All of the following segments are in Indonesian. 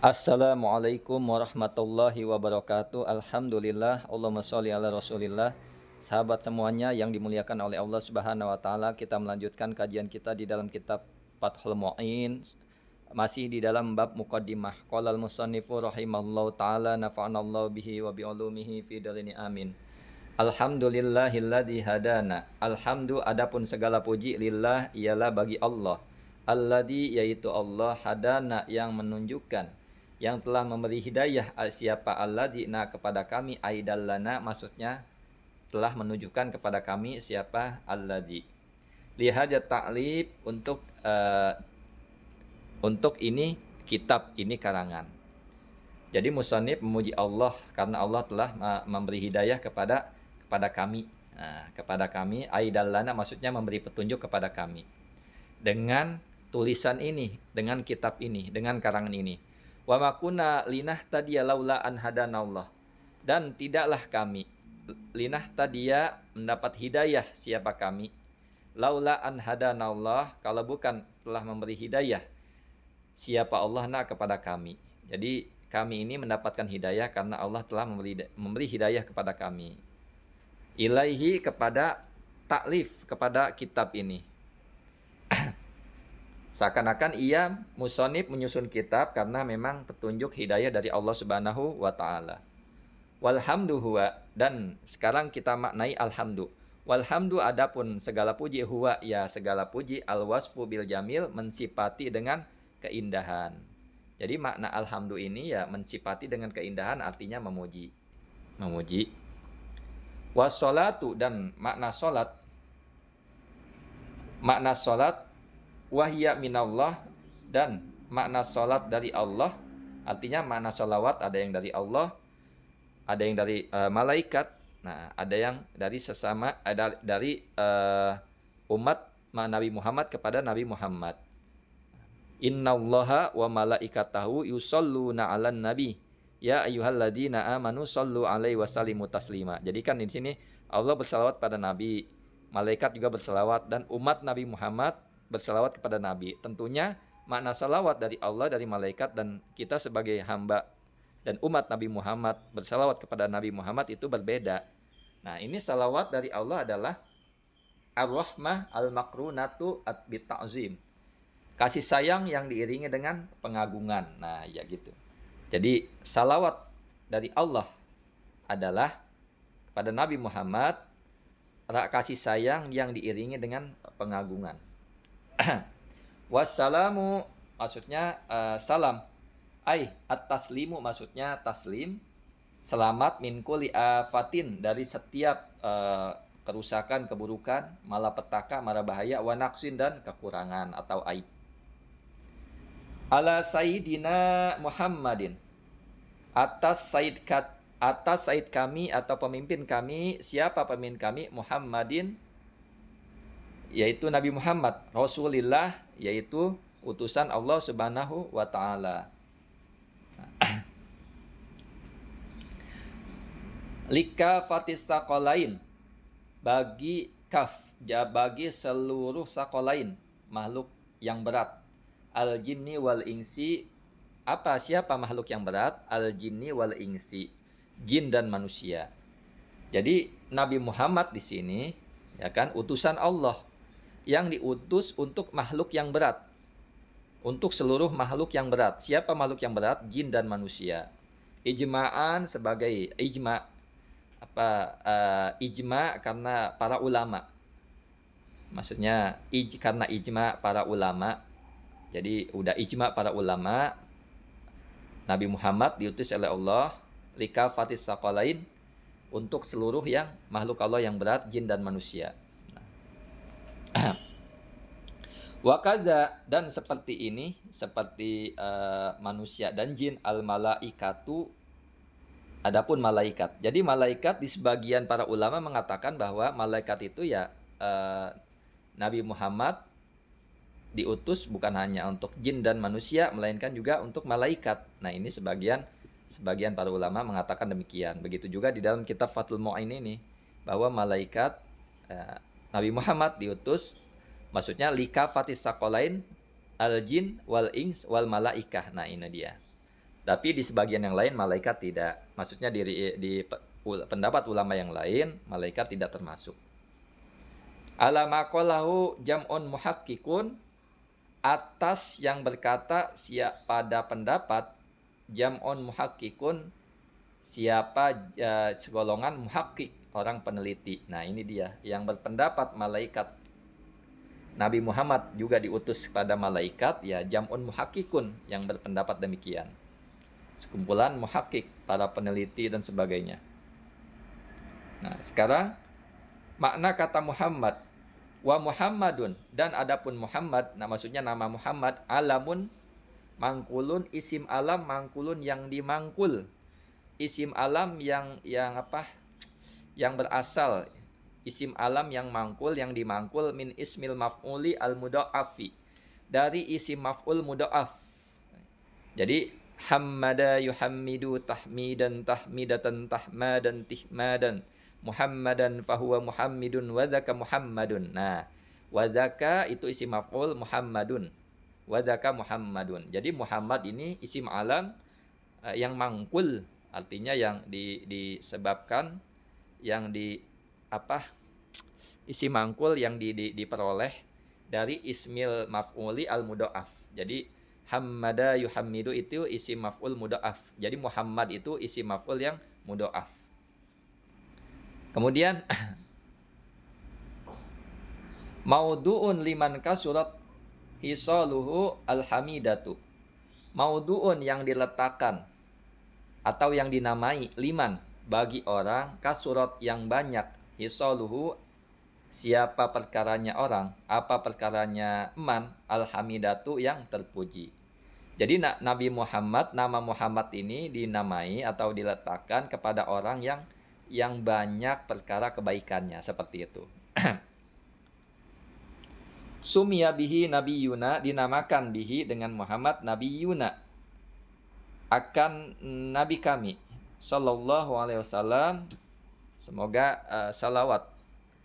Assalamualaikum warahmatullahi wabarakatuh. Alhamdulillah, Allahumma sholli ala Rasulillah. Sahabat semuanya yang dimuliakan oleh Allah Subhanahu wa taala, kita melanjutkan kajian kita di dalam kitab Fathul Mu'in, masih di dalam bab muqaddimah. Qala al-musannifu rahimahullahu taala nafa'anallahu bihi wa bi ulumihi fi darini amin. Alhamdulillahilladzi hadana. Alhamdu adapun segala puji lillah ialah bagi Allah. Alladzi yaitu Allah hadana yang menunjukkan, yang telah memberi hidayah siapa alladzina kepada kami aidallana maksudnya telah menunjukkan kepada kami siapa alladzi. Lihajat ta'lib untuk ini kitab ini karangan. Jadi musannif memuji Allah karena Allah telah memberi hidayah kepada kami. Nah, kepada kami aidallana maksudnya memberi petunjuk kepada kami. Dengan tulisan ini, dengan kitab ini, dengan karangan ini. Wa makuna linahtadiya laula an hadanallah. Dan tidaklah kami linahtadiya mendapat hidayah siapa kami. Laula an hadanallah kalau bukan telah memberi hidayah siapa Allah kepada kami. Jadi kami ini mendapatkan hidayah karena Allah telah memberi hidayah kepada kami. Ilaihi kepada taklif, kepada kitab ini. Seakan-akan ia musonib menyusun kitab karena memang petunjuk hidayah dari Allah Subhanahu wa taala. Walhamdu huwa, dan sekarang kita maknai alhamdu. Walhamdu adapun segala puji huwa ya segala puji alwasfu bil jamil mensifati dengan keindahan. Jadi makna alhamdu ini ya mensifati dengan keindahan artinya memuji. Memuji. Wassalatu dan makna salat. Makna salat wahya minallah dan makna salat dari Allah artinya makna salawat ada yang dari Allah, ada yang dari malaikat, nah ada yang dari sesama ada dari umat Nabi Muhammad kepada Nabi Muhammad. Innallaha wa malaikatahu yusholluna 'alan nabi ya ayyuhalladzina amanu shollu 'alaihi wasallimu taslima. Jadi kan di sini Allah bersalawat pada Nabi, malaikat juga bersalawat dan umat Nabi Muhammad bersalawat kepada Nabi. Tentunya makna salawat dari Allah, dari malaikat dan kita sebagai hamba dan umat Nabi Muhammad bersalawat kepada Nabi Muhammad itu berbeda. Nah, ini salawat dari Allah adalah ar-rahmah al-makrunatu at-bita'zim. Kasih sayang yang diiringi dengan pengagungan. Nah, ya gitu. Jadi, salawat dari Allah adalah kepada Nabi Muhammad kasih sayang yang diiringi dengan pengagungan. Wassalamu maksudnya salam. At-taslimu maksudnya taslim. Selamat min kulli afatin dari setiap kerusakan, keburukan, malapetaka, mara bahaya, wa naqsin dan kekurangan atau aib. Ala sayyidina Muhammadin. Atas sayyid kami atau pemimpin kami, siapa pemimpin kami? Muhammadin yaitu Nabi Muhammad, Rasulillah yaitu utusan Allah Subhanahu wa taala. Lika fatis sakolain bagi bagi seluruh sakolain makhluk yang berat. Al jinni wal insi, apa siapa makhluk yang berat? Al jinni wal insi, jin dan manusia. Jadi Nabi Muhammad di sini ya kan utusan Allah yang diutus untuk makhluk yang berat. Untuk seluruh makhluk yang berat. Siapa makhluk yang berat? Jin dan manusia. Ijma'an sebagai ijma' ijma' karena para ulama. Maksudnya karena ijma' para ulama. Jadi udah ijma' para ulama, Nabi Muhammad diutus oleh Allah lika fatis sakolain untuk seluruh yang makhluk Allah yang berat, jin dan manusia. Wakaza dan seperti ini, seperti manusia dan jin al-malaikatu, adapun malaikat. Jadi malaikat di sebagian para ulama mengatakan bahwa malaikat itu ya Nabi Muhammad diutus bukan hanya untuk jin dan manusia, melainkan juga untuk malaikat. Nah ini sebagian para ulama mengatakan demikian. Begitu juga di dalam kitab Fathul Mu'in ini, bahwa malaikat Nabi Muhammad diutus, maksudnya lika fatis sakolain al jin wal ins wal malaikah. Nah ini dia. Tapi di sebagian yang lain malaikat tidak. Maksudnya pendapat ulama yang lain malaikat tidak termasuk. Ala maqalahu jam'un muhakkikun, atas yang berkata pada pendapat jam'un muhakkikun, siapa segolongan muhakkik, orang peneliti. Nah, ini dia yang berpendapat malaikat Nabi Muhammad juga diutus kepada malaikat, ya jam'un muhakkikun yang berpendapat demikian. Sekumpulan muhakkik, para peneliti dan sebagainya. Nah, sekarang makna kata Muhammad, wa Muhammadun, dan adapun Muhammad, nah maksudnya nama Muhammad, alamun mangkulun, isim alam mangkulun yang dimangkul, isim alam yang apa? Yang berasal, isim alam yang mangkul, yang dimangkul, min ismil maf'uli al mudha'afi, dari isim maf'ul mudha'af. Jadi hammada yuhammidu tahmidan tahmidatan tahmadan tihmadan Muhammadan fahuwa Muhammidun wadhaka Muhammadun. Nah, wadhaka itu isim maf'ul, Muhammadun. Wadhaka Muhammadun. Jadi Muhammad ini isim alam yang mangkul, artinya yang disebabkan, yang isim mangkul yang diperoleh dari ismil maf'uli al mudha'af. Jadi hammada yuhammidu itu isim maf'ul mudha'af. Jadi Muhammad itu isim maf'ul yang mudha'af. Kemudian maudu'un liman kasurat hisaluhu alhamidatu. Maudu'un yang diletakkan atau yang dinamai liman bagi orang kasurat yang banyak, hisaluhu siapa perkaranya orang, apa perkaranya man, alhamidatu yang terpuji. Jadi Nabi Muhammad, nama Muhammad ini dinamai atau diletakkan kepada orang yang banyak perkara kebaikannya, seperti itu. Sumya bihi nabiyuna, dinamakan bihi dengan Muhammad nabiyuna, akan nabi kami sallallahu alaihi wasallam. Semoga salawat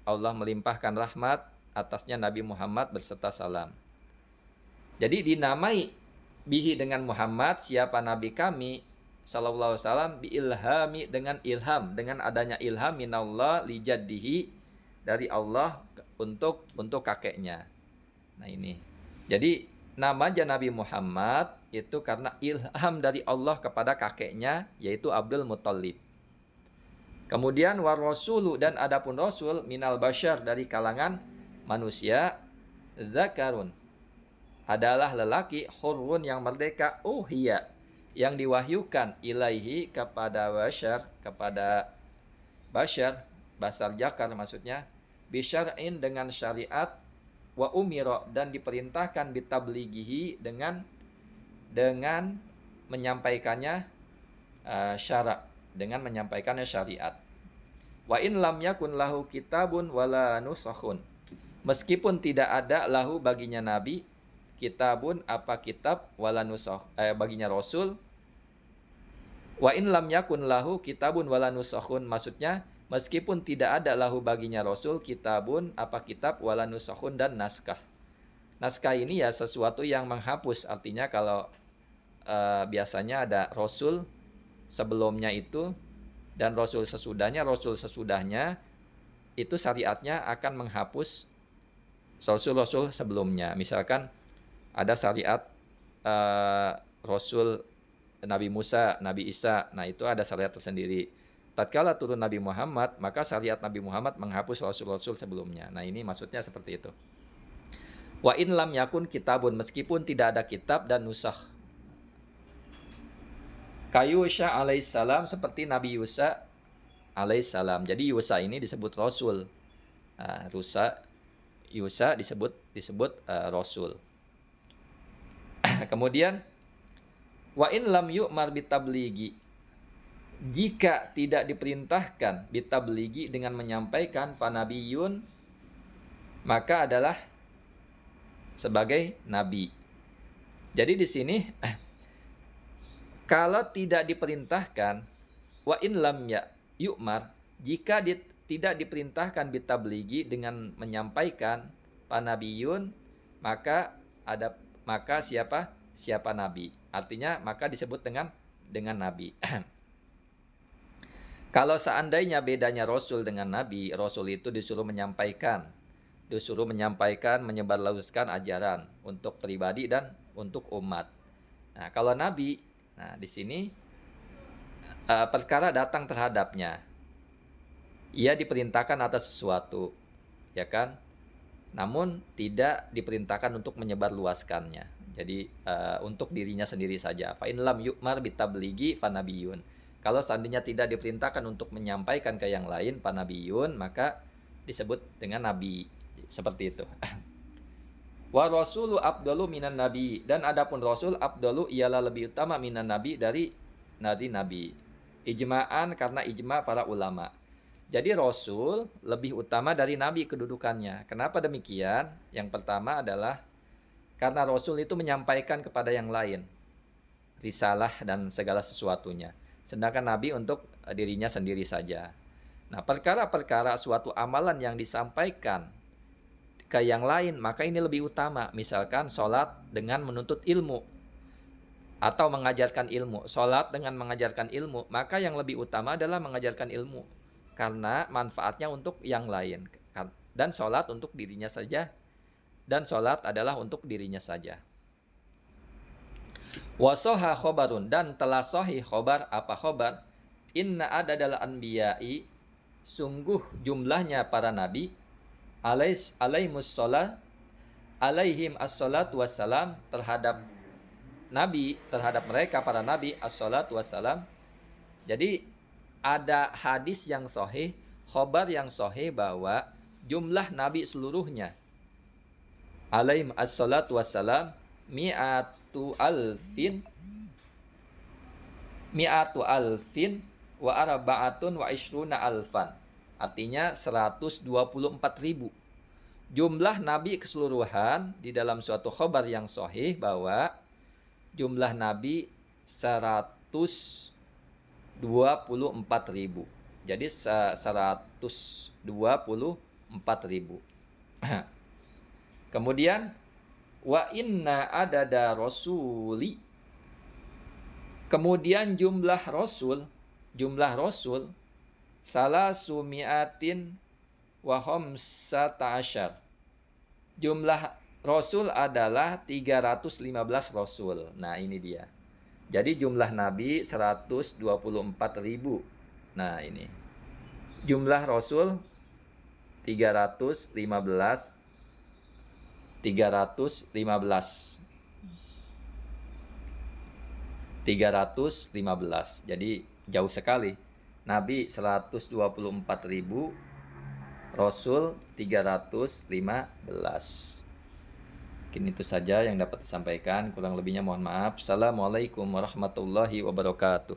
Allah melimpahkan rahmat atasnya Nabi Muhammad berserta salam. Jadi dinamai bihi dengan Muhammad, siapa nabi kami sallallahu alaihi wasallam, biilhami, dengan ilham, dengan adanya ilham minallah li jaddihi, dari Allah untuk kakeknya. Nah, ini. Jadi nama aja Nabi Muhammad itu karena ilham dari Allah kepada kakeknya, yaitu Abdul Muttalib. Kemudian war rasulu, dan adapun rasul minal bashar, dari kalangan manusia, zakarun adalah lelaki, hurrun yang merdeka, uhiya yang diwahyukan, ilaihi kepada bashar, basar jakar maksudnya, bisyar'in dengan syariat, wa umiro dan diperintahkan, bitablighihi dengan menyampaikannya syara', dengan menyampaikannya syariat. Wa in lam yakun lahu kitabun wala nusakhun, meskipun tidak ada lahu baginya nabi, kitabun apa kitab, wala nusakh baginya rasul. Wa in lam yakun lahu kitabun wala nusakhun, maksudnya meskipun tidak ada lahu baginya rasul, kitabun apa kitab, wala nusakhun dan naskah. Naskah ini ya sesuatu yang menghapus, artinya kalau biasanya ada rasul sebelumnya itu dan rasul sesudahnya itu syariatnya akan menghapus rasul sebelumnya. Misalkan ada syariat rasul Nabi Musa, Nabi Isa, nah itu ada syariat tersendiri. Tatkala turun Nabi Muhammad, maka syariat Nabi Muhammad menghapus rasul-rasul sebelumnya. Nah, ini maksudnya seperti itu. Wa in lam yakun kitabun, meskipun tidak ada kitab dan nusakh. Kayusha alaihissalam, seperti Nabi Yusa alaihissalam. Jadi Yusa ini disebut rasul. Yusa disebut rasul. Kemudian wa in lam yu'mar bitablighi, jika tidak diperintahkan bitablighi dengan menyampaikan, fanabiyun maka adalah sebagai nabi. Jadi di sini kalau tidak diperintahkan, wa in lam yu'mar, jika tidak diperintahkan bitablighi dengan menyampaikan, panabiyun maka siapa nabi. Artinya maka disebut dengan dengan nabi. Kalau seandainya bedanya Rasul dengan Nabi, Rasul itu disuruh menyampaikan, menyebarluaskan ajaran untuk pribadi dan untuk umat. Nah, kalau Nabi, nah di sini perkara datang terhadapnya, ia diperintahkan atas sesuatu, ya kan? Namun tidak diperintahkan untuk menyebarluaskannya. Jadi untuk dirinya sendiri saja. Fa in lam yu'mar bitabligi fanabiyun. Kalau seandainya tidak diperintahkan untuk menyampaikan ke yang lain, panabiyun, maka disebut dengan nabi. Seperti itu. Wa rasulu afdalu minan nabi. Dan adapun rasul afdalu ialah lebih utama minan nabi dari nabi. Ijma'an karena ijma' para ulama. Jadi rasul lebih utama dari nabi kedudukannya. Kenapa demikian? Yang pertama adalah karena rasul itu menyampaikan kepada yang lain risalah dan segala sesuatunya. Sedangkan nabi untuk dirinya sendiri saja. Nah, perkara-perkara suatu amalan yang disampaikan ke yang lain, maka ini lebih utama. Misalkan sholat dengan menuntut ilmu atau mengajarkan ilmu. Sholat dengan mengajarkan ilmu, maka yang lebih utama adalah mengajarkan ilmu. Karena manfaatnya untuk yang lain. Dan sholat untuk dirinya saja. Dan sholat adalah untuk dirinya saja. Wasoha khobarun, dan telah sahih khobar. Apa khobar? Inna adadal anbiya'i, sungguh jumlahnya para nabi, alaihim as-salatu wassalam, terhadap nabi, terhadap mereka para nabi, as-salatu wassalam. Jadi ada hadis yang sahih, khobar yang sahih bahwa jumlah nabi seluruhnya, alaihim as-salatu wassalam, mi'atu alfin wa arba'atun wa ishruna alfan. Artinya 124.000. Jumlah nabi keseluruhan di dalam suatu khobar yang sahih bahwa jumlah nabi 124.000. Jadi 124.000. Kemudian wa inna adada rasuli, kemudian jumlah rasul salasumiatin wa khamsata asyar. Jumlah rasul adalah 315 rasul. Nah, ini dia. Jadi jumlah nabi 124.000. Nah, ini. Jumlah rasul 315. Jadi jauh sekali. Nabi 124.000, Rasul 315. Mungkin itu saja yang dapat disampaikan. Kurang lebihnya mohon maaf. Assalamualaikum warahmatullahi wabarakatuh.